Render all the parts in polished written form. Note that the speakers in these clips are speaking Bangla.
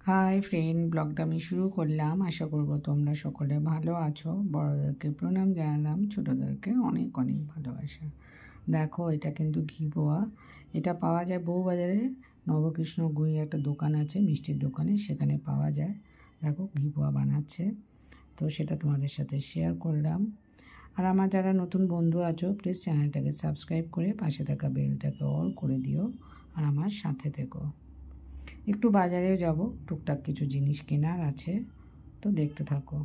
হাই ফ্রেন্ড, ব্লগটা আমি শুরু করলাম। আশা করব তোমরা সকলে ভালো আছো। বড়োদেরকে প্রণাম জানালাম, ছোটোদেরকে অনেক অনেক ভালোবাসা। দেখো, এটা কিন্তু ঘিবোয়া। এটা পাওয়া যায় বউবাজারে। নবকৃষ্ণ গুঁই একটা দোকান আছে, মিষ্টির দোকানে, সেখানে পাওয়া যায়। দেখো ঘিবোয়া বানাচ্ছে, তো সেটা তোমাদের সাথে শেয়ার করলাম। আর আমার যারা নতুন বন্ধু আছো, প্লিজ চ্যানেলটাকে সাবস্ক্রাইব করে পাশে থাকা বেলটাকে অল করে দিও আর আমার সাথে থেকো। একটু বাজারেও যাব, টুকটাক কিছু জিনিস কেনার আছে, তো দেখতে থাকো।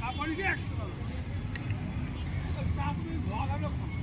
Apa ni dia? Tak boleh buat apa.